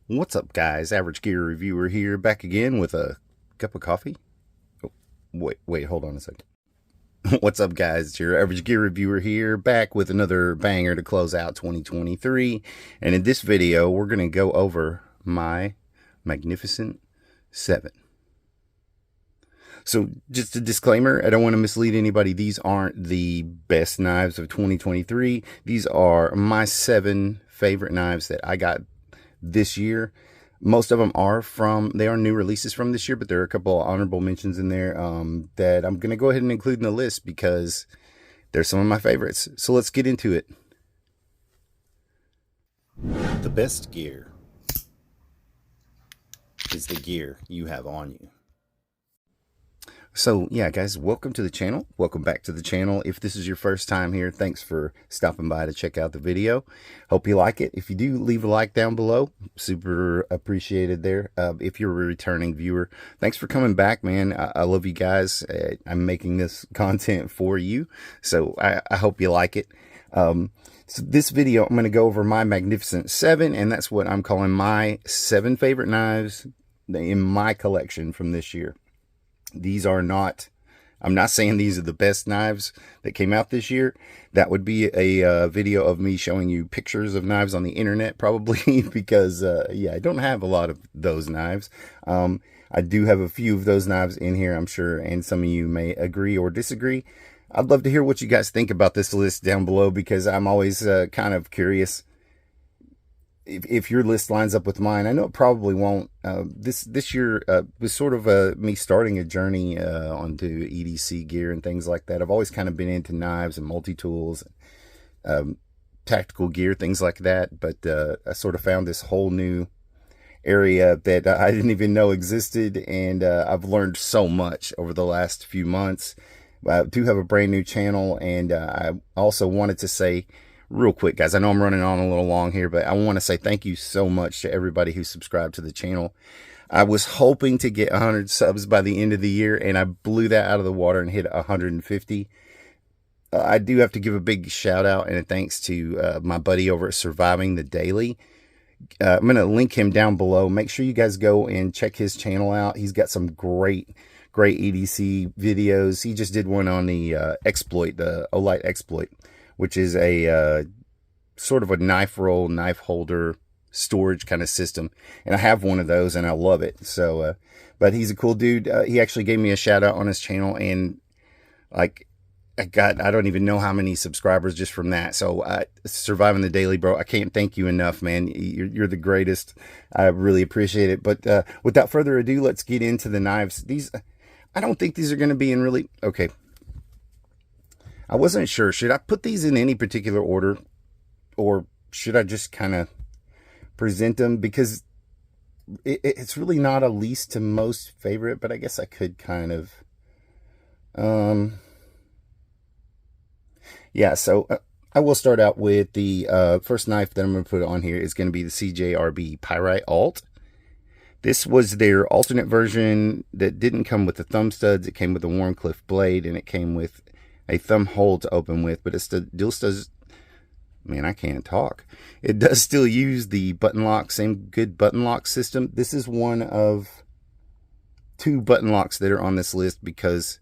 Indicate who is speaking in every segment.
Speaker 1: What's up, guys? Average Gear Reviewer here, back again with a cup of coffee. Oh, wait, hold on a second. What's up, guys? It's your Average Gear Reviewer here, back with another banger to close out 2023. And in this video, we're going to go over my Magnificent 7. So, just a disclaimer, I don't want to mislead anybody. These aren't the best knives of 2023. These are my 7 favorite knives that I got this year. Most of them are new releases from this year, but there are a couple of honorable mentions in there that I'm going to go ahead and include in the list because they're some of my favorites. So let's get into it. The best gear is the gear you have on you. So yeah, guys, welcome to the channel. Welcome back to the channel. If this is your first time here, thanks for stopping by to check out the video. Hope you like it. If you do, leave a like down below. Super appreciated there. If you're a returning viewer, thanks for coming back, man. I love you guys. I'm making this content for you, so I hope you like it. So this video, I'm going to go over my Magnificent 7, and that's what I'm calling my 7 favorite knives in my collection from this year. These are not, I'm not saying these are the best knives that came out this year. That would be a video of me showing you pictures of knives on the internet, probably, because, yeah, I don't have a lot of those knives. I do have a few of those knives in here, I'm sure, and some of you may agree or disagree. I'd love to hear what you guys think about this list down below, because I'm always kind of curious if your list lines up with mine. I know it probably won't. This year was sort of me starting a journey onto EDC gear and things like that. I've always kind of been into knives and multi-tools, tactical gear, things like that. But I sort of found this whole new area that I didn't even know existed, and I've learned so much over the last few months. I do have a brand new channel, and I also wanted to say real quick, guys, I know I'm running on a little long here, but I want to say thank you so much to everybody who subscribed to the channel. I was hoping to get 100 subs by the end of the year, and I blew that out of the water and hit 150. I do have to give a big shout out and a thanks to my buddy over at SurvivingtheDaily. I'm going to link him down below. Make sure you guys go and check his channel out. He's got some great EDC videos. He just did one on the exploit, the Olight exploit, which is a sort of a knife roll, knife holder storage kind of system. And I have one of those, and I love it. So, but he's a cool dude. He actually gave me a shout out on his channel, and like, I don't even know how many subscribers just from that. So, SurvivingtheDaily, bro, I can't thank you enough, man. You're the greatest. I really appreciate it. But without further ado, let's get into the knives. These, I don't think these are going to be in really, okay. I wasn't sure, should I put these in any particular order, or should I just kind of present them? Because it's really not a least to most favorite, but I guess I could kind of, yeah, so I will start out with the first knife that I'm going to put on here is going to be the CJRB Pyrite Alt. This was their alternate version that didn't come with the thumb studs. It came with a Warncliffe blade, and it came with a thumb hole to open with, but it still does, man, I can't talk. It does still use the button lock, same good button lock system. This is one of 2 button locks that are on this list, because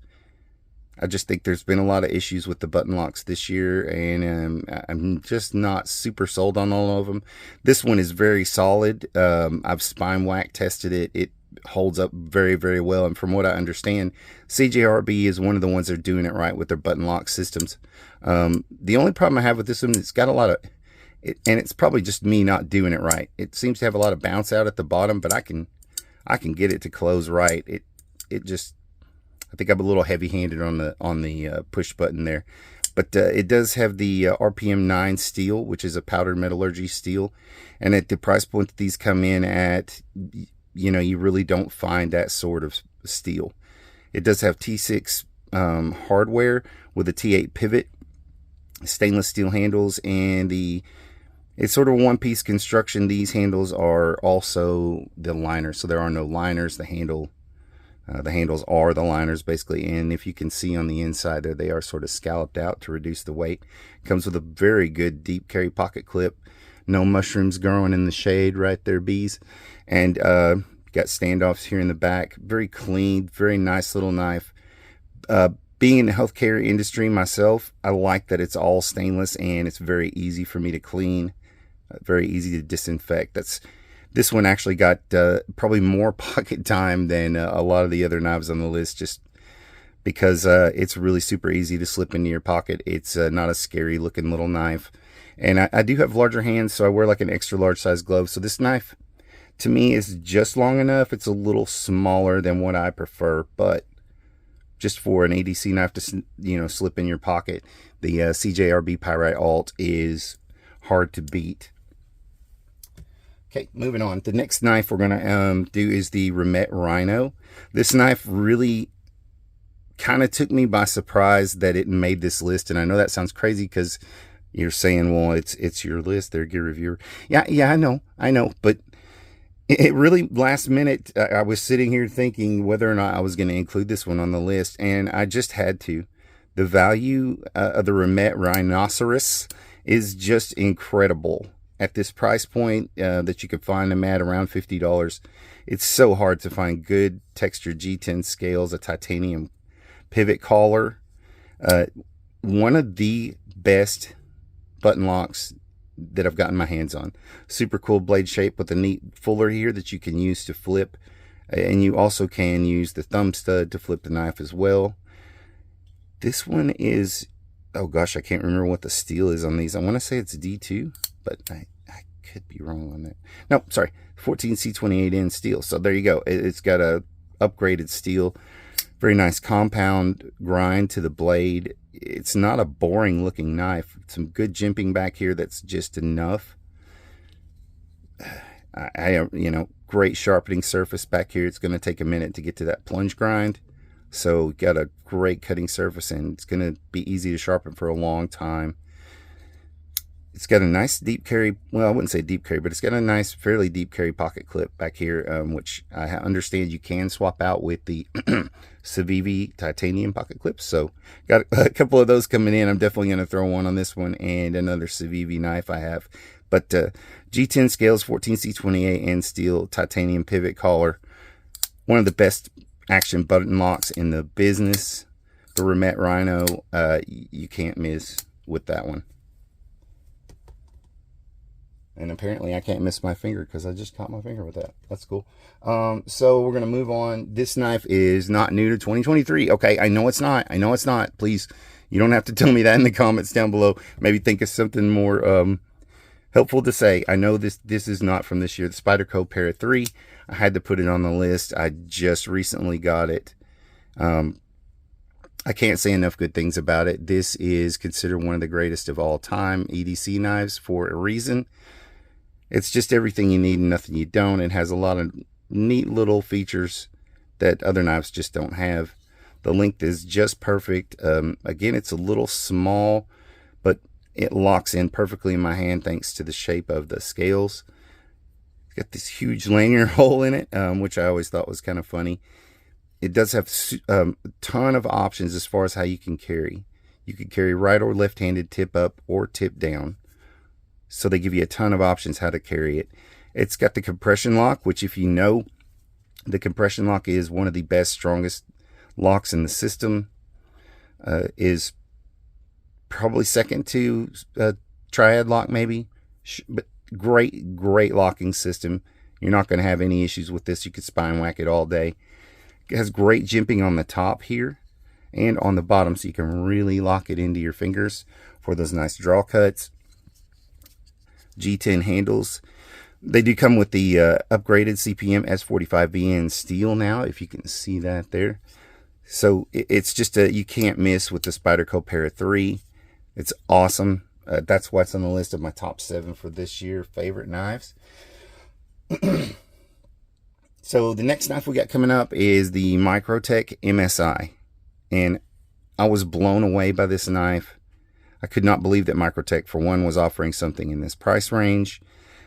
Speaker 1: I just think there's been a lot of issues with the button locks this year, and I'm just not super sold on all of them. This one is very solid. I've spine whack tested it. It holds up very, very well, and from what I understand, CJRB is one of the ones that are doing it right with their button lock systems. The only problem I have with this one, it's got a lot of, and it's probably just me not doing it right. It seems to have a lot of bounce out at the bottom, but I can get it to close right. It just, I think I'm a little heavy-handed on the push button there. But it does have the RPM 9 steel, which is a powdered metallurgy steel, and at the price point that these come in at, you know, you really don't find that sort of steel. It does have T6 hardware with a T8 pivot, stainless steel handles, and it's sort of a one-piece construction. These handles are also the liners, so there are no liners. The handles are the liners, basically, and if you can see on the inside there, they are sort of scalloped out to reduce the weight. Comes with a very good deep carry pocket clip. No mushrooms growing in the shade right there, bees. And got standoffs here in the back. Very clean, very nice little knife. Being in the healthcare industry myself, I like that it's all stainless and it's very easy for me to clean, very easy to disinfect. This one actually got probably more pocket time than a lot of the other knives on the list, just because it's really super easy to slip into your pocket. It's not a scary looking little knife. And I do have larger hands, so I wear like an extra large size glove. So this knife, to me, is just long enough. It's a little smaller than what I prefer, but just for an ADC knife to, you know, slip in your pocket, the CJRB Pyrite Alt is hard to beat. Okay, moving on. The next knife we're going to do is the Remette Rhino. This knife really kind of took me by surprise that it made this list, and I know that sounds crazy because you're saying, well, it's your list there, gear reviewer. Yeah, I know, but it really, last minute, I was sitting here thinking whether or not I was going to include this one on the list, and I just had to. The value of the Remette Rhinoceros is just incredible. At this price point that you could find them at around $50, it's so hard to find good textured G10 scales, a titanium pivot collar. One of the best button locks that I've gotten my hands on. Super cool blade shape with a neat fuller here that you can use to flip, and you also can use the thumb stud to flip the knife as well. This one is, oh gosh, I can't remember what the steel is on these. I want to say it's D2, but I could be wrong on that. No, sorry, 14C28N steel. So there you go. It's got a upgraded steel. Very nice compound grind to the blade. It's not a boring looking knife. Some good jimping back here that's just enough. You know, great sharpening surface back here. It's going to take a minute to get to that plunge grind. So got a great cutting surface, and it's going to be easy to sharpen for a long time. It's got a nice deep carry, well, I wouldn't say deep carry, but it's got a nice, fairly deep carry pocket clip back here, which I understand you can swap out with the Civivi titanium pocket clips. So got a couple of those coming in. I'm definitely going to throw one on this one and another Civivi knife I have. But G10 scales, 14C28 and steel titanium pivot collar. One of the best action button locks in the business. The Remette Rhino, you can't miss with that one. And apparently I can't miss my finger because I just caught my finger with that. That's cool. So we're going to move on. This knife is not new to 2023. Okay, I know it's not. I know it's not. Please, you don't have to tell me that in the comments down below. Maybe think of something more helpful to say. I know this is not from this year. The Spyderco Para 3. I had to put it on the list. I just recently got it. I can't say enough good things about it. This is considered one of the greatest of all time EDC knives for a reason. It's just everything you need and nothing you don't. It has a lot of neat little features that other knives just don't have. The length is just perfect. Again, it's a little small, but it locks in perfectly in my hand thanks to the shape of the scales. It's got this huge lanyard hole in it, which I always thought was kind of funny. It does have a ton of options as far as how you can carry. You can carry right or left-handed, tip up or tip down. So they give you a ton of options how to carry it. It's got the compression lock, which, if you know, the compression lock is one of the best, strongest locks in the system. Is probably second to triad lock maybe. But great locking system. You're not going to have any issues with this. You could spine whack it all day. It has great jimping on the top here and on the bottom, so you can really lock it into your fingers for those nice draw cuts. G10 handles. They do come with the upgraded CPM S45VN steel now, if you can see that there. So it's just you can't miss with the Spyderco Para 3. It's awesome. That's what's on the list of my top 7 for this year favorite knives. So the next knife we got coming up is the Microtech MSI. And I was blown away by this knife. I could not believe that Microtech, for one, was offering something in this price range.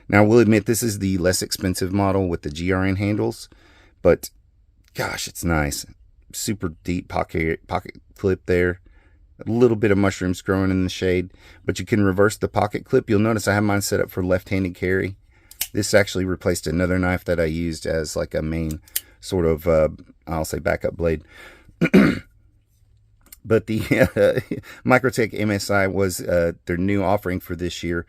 Speaker 1: Now, I will admit this is the less expensive model with the GRN handles, but gosh, it's nice. Super deep pocket clip there. A little bit of mushrooms growing in the shade, but you can reverse the pocket clip. You'll notice I have mine set up for left-handed carry. This actually replaced another knife that I used as like a main sort of, I'll say backup blade. But the Microtech MSI was their new offering for this year,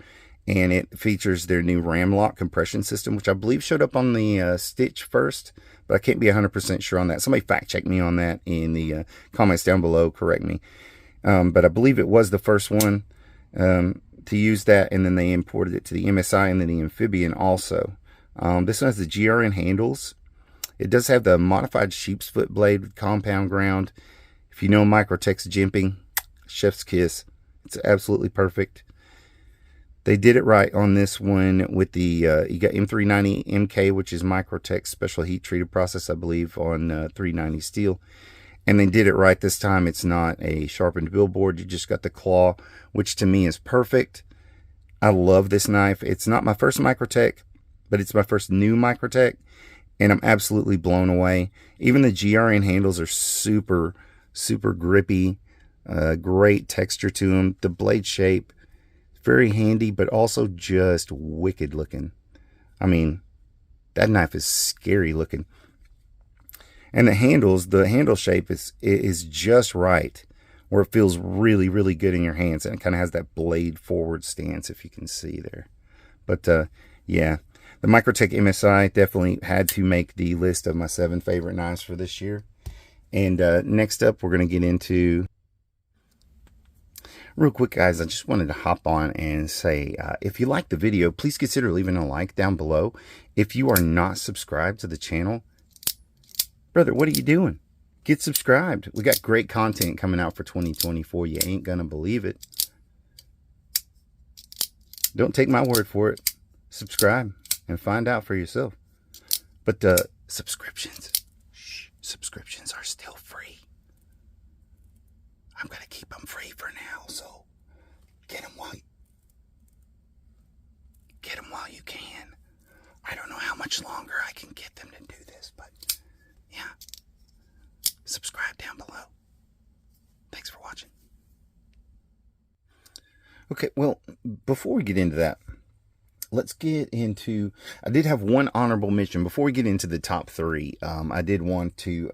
Speaker 1: and it features their new Ram Lok compression system, which I believe showed up on the Stitch first, but I can't be 100% sure on that. Somebody fact check me on that in the comments down below, correct me. But I believe it was the first one to use that, and then they imported it to the MSI and then the Amphibian also. This one has the GRN handles. It does have the modified sheep's foot blade with compound ground. If you know Microtech's jimping, chef's kiss. It's absolutely perfect. They did it right on this one with the, you got M390 MK, which is Microtech's special heat treated process, I believe, on 390 steel. And they did it right this time. It's not a sharpened billboard. You just got the claw, which to me is perfect. I love this knife. It's not my first Microtech, but it's my first new Microtech, and I'm absolutely blown away. Even the GRN handles are super grippy, great texture to them. The blade shape, very handy, but also just wicked looking. I mean, that knife is scary looking. And the handle shape is just right, where it feels really good in your hands, and it kind of has that blade forward stance, if you can see there. But yeah, the Microtech MSI definitely had to make the list of my 7 favorite knives for this year. And next up, we're going to get into, real quick guys, I just wanted to hop on and say, if you like the video, please consider leaving a like down below. If you are not subscribed to the channel, brother, what are you doing? Get subscribed. We got great content coming out for 2024. You ain't gonna believe it. Don't take my word for it. Subscribe and find out for yourself. But subscriptions, subscriptions are still free. I'm gonna keep them free for now, so get them while you can. I don't know how much longer I can get them to do this, but yeah. Subscribe down below. Thanks for watching. Okay, well, before we get into that, let's get into, I did have one honorable mention. Before we get into the top 3, I did want to,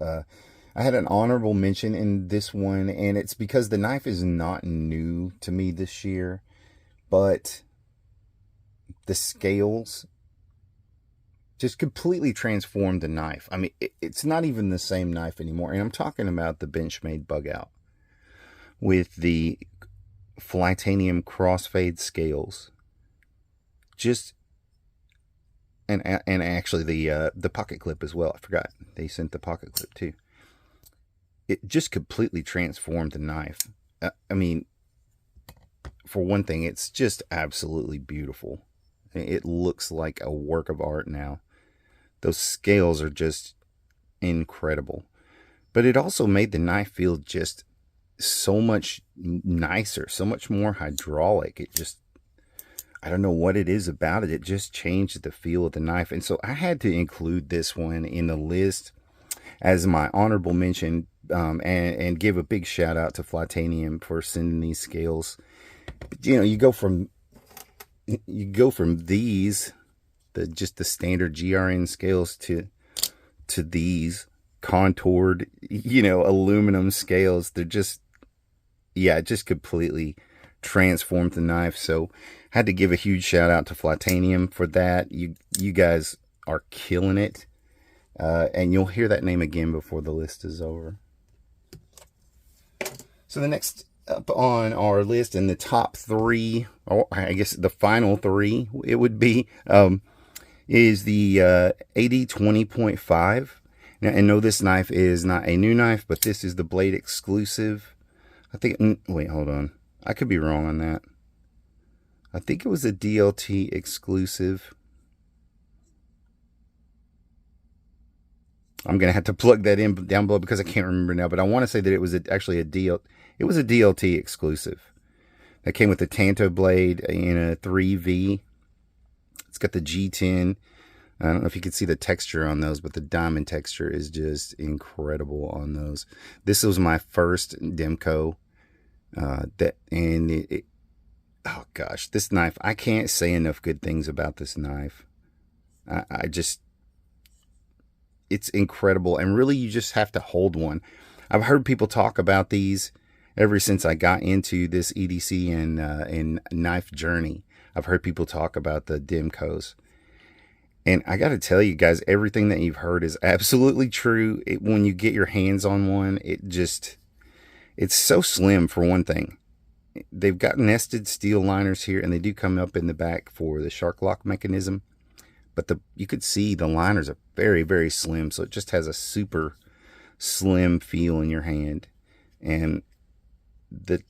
Speaker 1: I had an honorable mention in this one, and it's because the knife is not new to me this year, but the scales just completely transformed the knife. I mean, it's not even the same knife anymore. And I'm talking about the Benchmade Bugout with the Flytanium Crossfade scales. Just, and actually the pocket clip as well. I forgot they sent the pocket clip too. It just completely transformed the knife. I mean, for one thing, it's just absolutely beautiful. It looks like a work of art now. Those scales are just incredible. But it also made the knife feel just so much nicer, so much more hydraulic. It just, I don't know what it is about it. It just changed the feel of the knife. And so I had to include this one in the list as my honorable mention, and give a big shout out to Flytanium for sending these scales. But, you know, you go from these, just the standard GRN scales to these contoured, you know, aluminum scales. They're just, yeah, it just completely transformed the knife. So had to give a huge shout out to Flytanium for that. You guys are killing it. And you'll hear that name again before the list is over. So the next up on our list, in the top 3, or I guess the final 3, it would be, is the AD 20.5. Now, I know this knife is not a new knife, but this is the blade exclusive. I think, wait, hold on. I could be wrong on that. I think it was a DLT exclusive. I'm going to have to plug that in down below because I can't remember now, but I want to say that it was actually a DLT exclusive. That came with the Tanto blade in a 3V. It's got the G10. I don't know if you can see the texture on those, but the diamond texture is just incredible on those. This was my first Demko Oh gosh, this knife, I can't say enough good things about this knife. I just, it's incredible. And really, you just have to hold one. I've heard people talk about these ever since I got into this EDC and knife journey. I've heard people talk about the Demkos. And I got to tell you guys, everything that you've heard is absolutely true. When you get your hands on one, it's so slim for one thing. They've got nested steel liners here, and they do come up in the back for the shark lock mechanism. But you could see the liners are very, very slim, so it just has a super slim feel in your hand. And the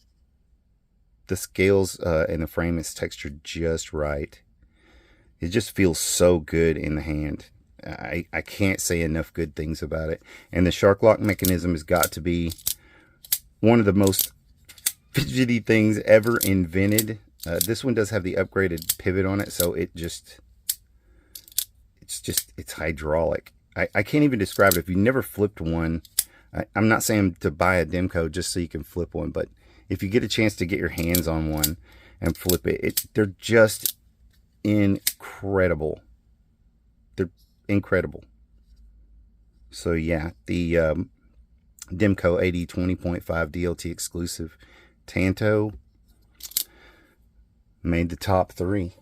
Speaker 1: scales and the frame is textured just right. It just feels so good in the hand. I can't say enough good things about it. And the shark lock mechanism has got to be one of the most fidgety things ever invented. This one does have the upgraded pivot on it, so it's hydraulic. I can't even describe it. If you've never flipped one, I'm not saying to buy a Demko just so you can flip one, but if you get a chance to get your hands on one and flip it, they're just incredible. They're incredible. So yeah, the Demko 80 20.5 DLT exclusive Tanto made the top 3.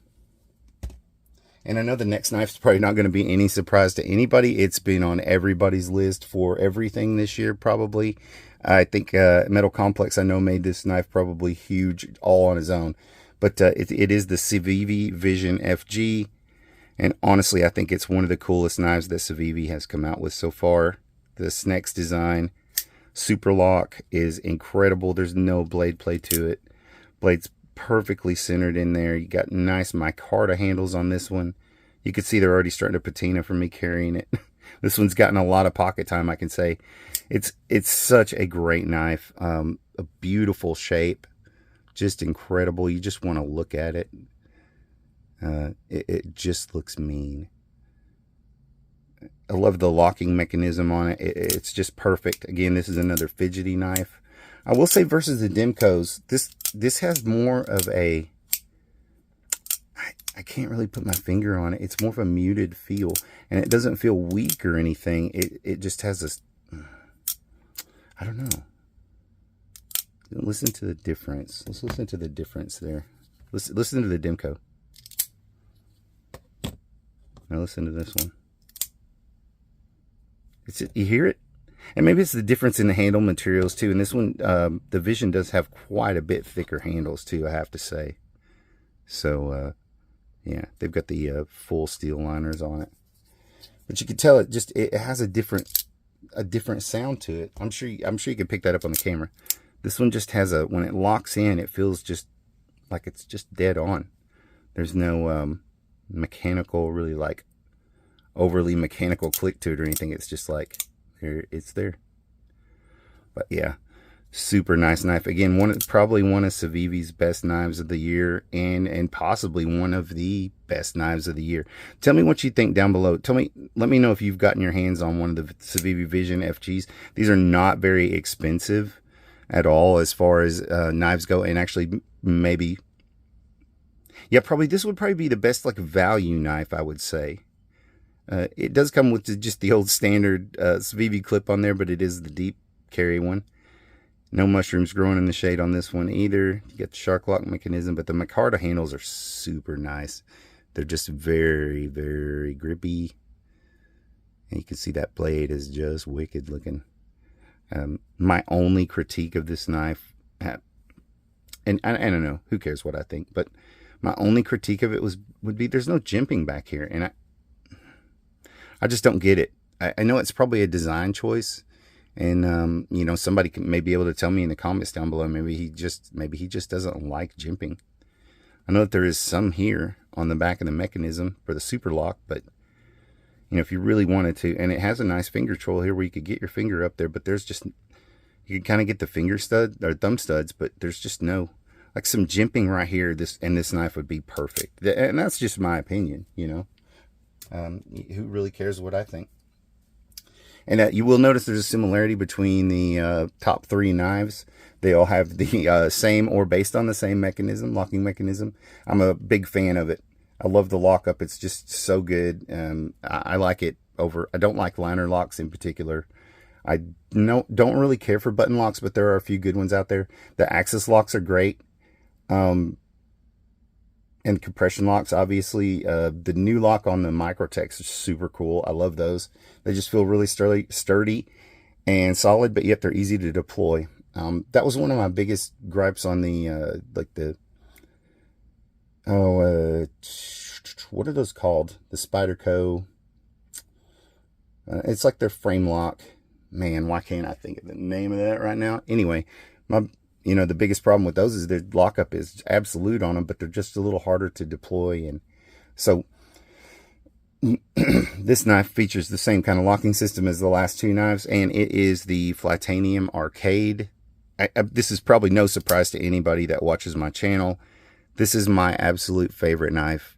Speaker 1: And I know the next knife's probably not going to be any surprise to anybody. It's been on everybody's list for everything this year, probably. I think Metal Complex, I know, made this knife probably huge all on his own. But it is the Civivi Vision FG. And honestly, I think it's one of the coolest knives that Civivi has come out with so far. This next design, Super Lock, is incredible. There's no blade play to it. Blade's perfectly centered in there. You got nice micarta handles on this one. You can see they're already starting to patina from me carrying it. This one's gotten a lot of pocket time, I can say. It's such a great knife. A beautiful shape. Just incredible. You just want to look at it. It just looks mean. I love the locking mechanism on it. It's just perfect. Again, this is another fidgety knife. I will say versus the Demkos, this has more of a, I can't really put my finger on it. It's more of a muted feel, and it doesn't feel weak or anything. It just has this, I don't know. Listen to the difference. Let's listen to the difference there. Listen to the Demko. Now listen to this one. You hear it? And maybe it's the difference in the handle materials too. And this one, the Vision does have quite a bit thicker handles too, I have to say. So, yeah, they've got the full steel liners on it. But you can tell it has a different sound to it. I'm sure you can pick that up on the camera. This one just has when it locks in, it feels just like it's just dead on. There's no mechanical, really like overly mechanical click to it or anything. It's just like, it's there. But yeah, super nice knife. Again, probably one of Civivi's best knives of the year, and possibly one of the best knives of the year. Tell me what you think down below. Let me know if you've gotten your hands on one of the Civivi Vision FGs. These are not very expensive at all as far as knives go, and actually maybe, yeah, this would probably be the best like value knife, I would say. It does come with just the old standard Civivi clip on there, but it is the deep carry one. No mushrooms growing in the shade on this one either. You get the shark lock mechanism, but the micarta handles are super nice. They're just very, very grippy. And you can see that blade is just wicked looking. My only critique of this knife, and I don't know, who cares what I think, but my only critique of it would be there's no jimping back here, and I just don't get it. I know it's probably a design choice, and you know, somebody may be able to tell me in the comments down below. Maybe he just doesn't like jimping. I know that there is some here on the back of the mechanism for the super lock, but you know, if you really wanted to, and it has a nice finger troll here where you could get your finger up there, but there's just, you can kind of get the finger stud or thumb studs, but there's just no, like some jimping right here. This knife would be perfect, and that's just my opinion, you know. Who really cares what I think? And you will notice there's a similarity between the top 3 knives. They all have the same or based on the same mechanism, locking mechanism. I'm a big fan of it. I love the lockup. It's just so good. I like it over. I don't like liner locks in particular. I don't really care for button locks, but there are a few good ones out there. The axis locks are great. And compression locks, obviously. The new lock on the Microtechs is super cool. I love those. They just feel really sturdy and solid, but yet they're easy to deploy. That was one of my biggest gripes on the, what are those called? The Spyderco. It's like their frame lock. Man, why can't I think of the name of that right now? Anyway, the biggest problem with those is their lockup is absolute on them, but they're just a little harder to deploy. And so this knife features the same kind of locking system as the last 2 knives, and it is the Flytanium Arcade. This is probably no surprise to anybody that watches my channel. This is my absolute favorite knife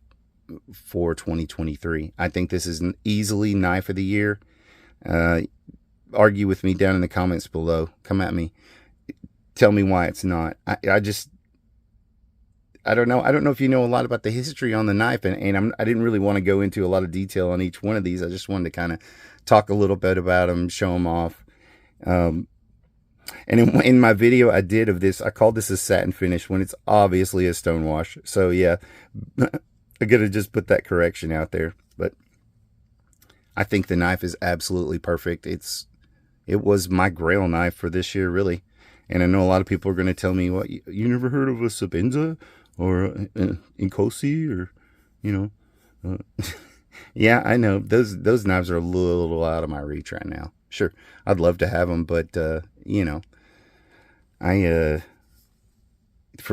Speaker 1: for 2023. I think this is easily knife of the year. Argue with me down in the comments below. Come at me. Tell me why it's not. I don't know. I don't know if you know a lot about the history on the knife, and I didn't really want to go into a lot of detail on each one of these. I just wanted to kind of talk a little bit about them, show them off. And in my video I did of this, I called this a satin finish when it's obviously a stone wash. So yeah, I gotta just put that correction out there. But I think the knife is absolutely perfect. It was my grail knife for this year, really. And I know a lot of people are going to tell me, what, you never heard of a Sabenza or an Inkosi or, yeah, I know those knives are a little out of my reach right now. Sure, I'd love to have them, but for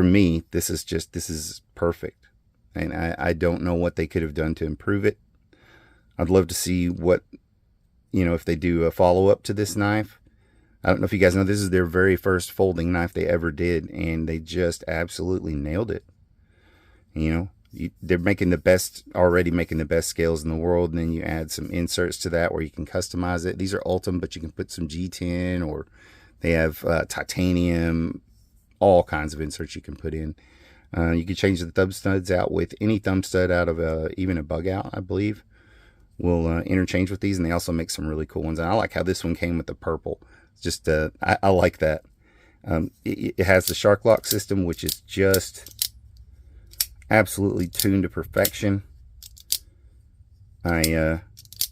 Speaker 1: me, this is perfect, and I don't know what they could have done to improve it. I'd love to see what, if they do a follow-up to this knife. I don't know if you guys know, this is their very first folding knife they ever did, and they just absolutely nailed it. They're already making the best scales in the world, and then you add some inserts to that where you can customize it. These are Ultim, but you can put some G10, or they have titanium, all kinds of inserts you can put in. You can change the thumb studs out with any thumb stud out of even a Bugout, I believe. Will interchange with these, and they also make some really cool ones. And I like how this one came with the purple. It's just I like that. It has the shark lock system, which is just absolutely tuned to perfection. The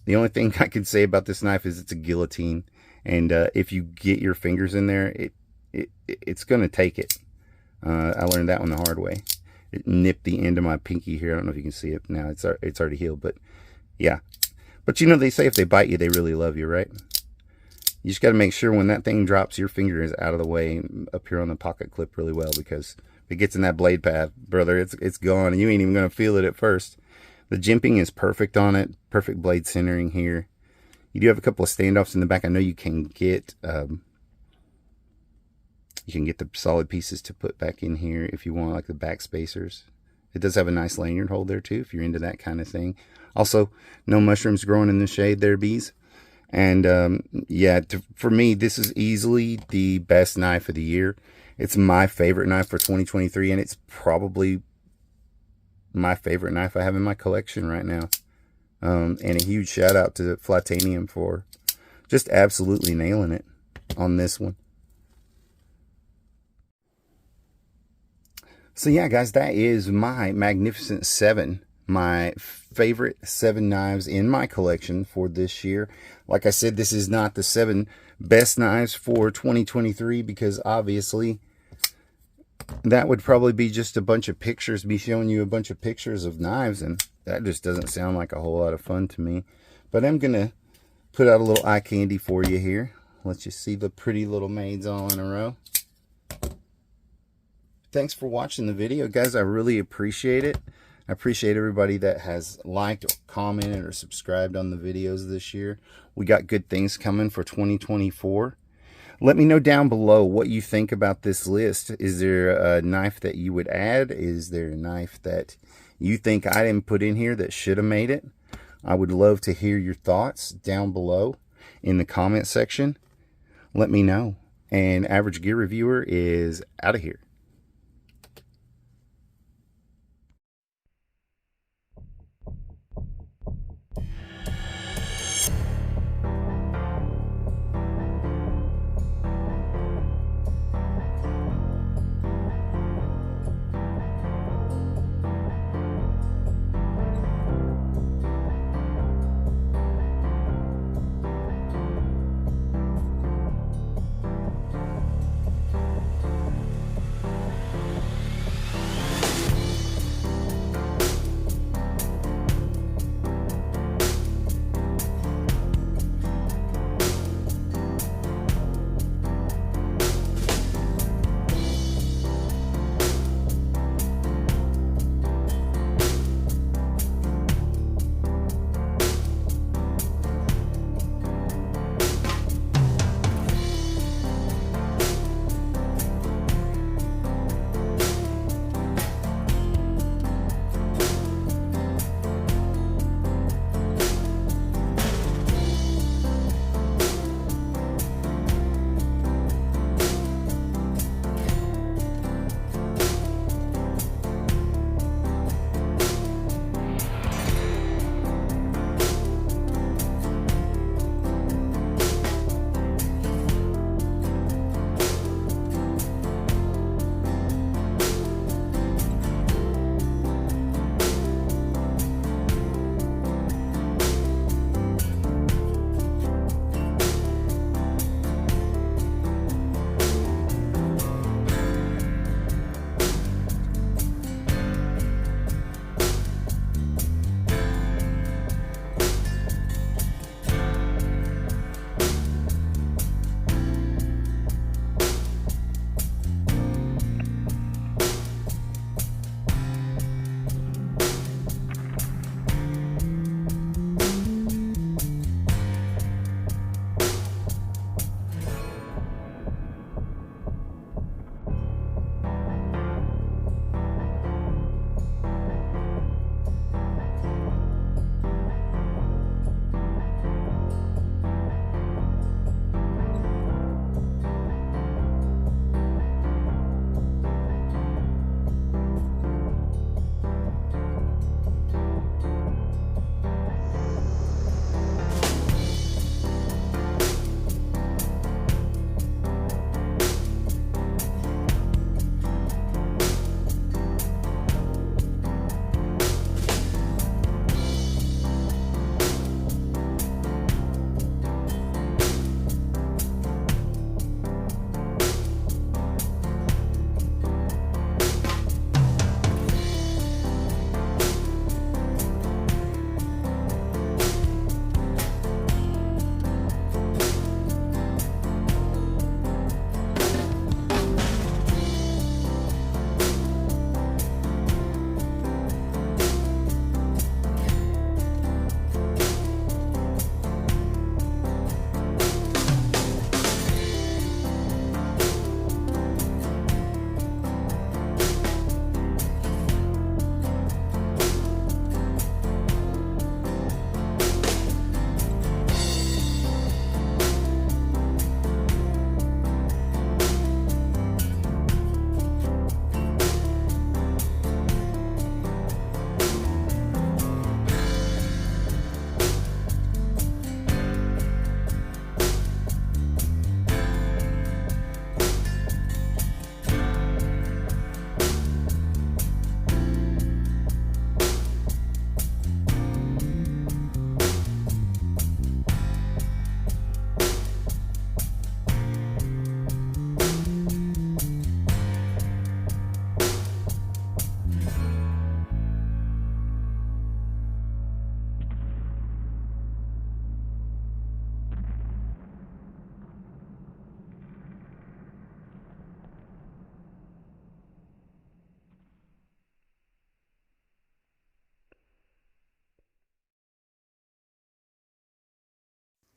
Speaker 1: only thing I can say about this knife is it's a guillotine, and if you get your fingers in there, it's gonna take it. I learned that one the hard way. It nipped the end of my pinky here. I don't know if you can see it now. It's already healed, but yeah. But they say if they bite you, they really love you, right? You just got to make sure when that thing drops, your finger is out of the way and up here on the pocket clip really well, because if it gets in that blade path, brother, it's gone, and you ain't even going to feel it at first. The jimping is perfect on it. Perfect blade centering here. You do have a couple of standoffs in the back. I know you can get the solid pieces to put back in here if you want, like the back spacers. It does have a nice lanyard hold there too, if you're into that kind of thing. Also, no mushrooms growing in the shade there, bees. And yeah, for me, this is easily the best knife of the year. It's my favorite knife for 2023, and it's probably my favorite knife I have in my collection right now. And a huge shout out to Flytanium for just absolutely nailing it on this one. So yeah, guys, that is my magnificent 7. My favorite 7 knives in my collection for this year. Like I said, this is not the 7 best knives for 2023, because obviously that would probably be just a bunch of pictures, me showing you a bunch of pictures of knives, and that just doesn't sound like a whole lot of fun to me. But I'm gonna put out a little eye candy for you here. Let you see the pretty little maids all in a row. Thanks for watching the video, guys. I really appreciate it. I appreciate everybody that has liked or commented or subscribed on the videos this year. We got good things coming for 2024. Let me know down below what you think about this list. Is there a knife that you would add? Is there a knife that you think I didn't put in here that should have made it? I would love to hear your thoughts down below. in the comment section. Let me know. And Average Gear Reviewer is out of here.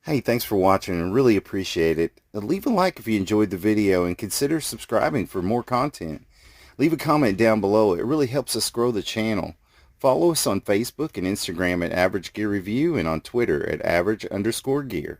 Speaker 1: Hey, thanks for watching and really appreciate it. Leave a like if you enjoyed the video and consider subscribing for more content. Leave a comment down below. It really helps us grow the channel. Follow us on Facebook and Instagram at Average Gear Review and on Twitter at Average_Gear.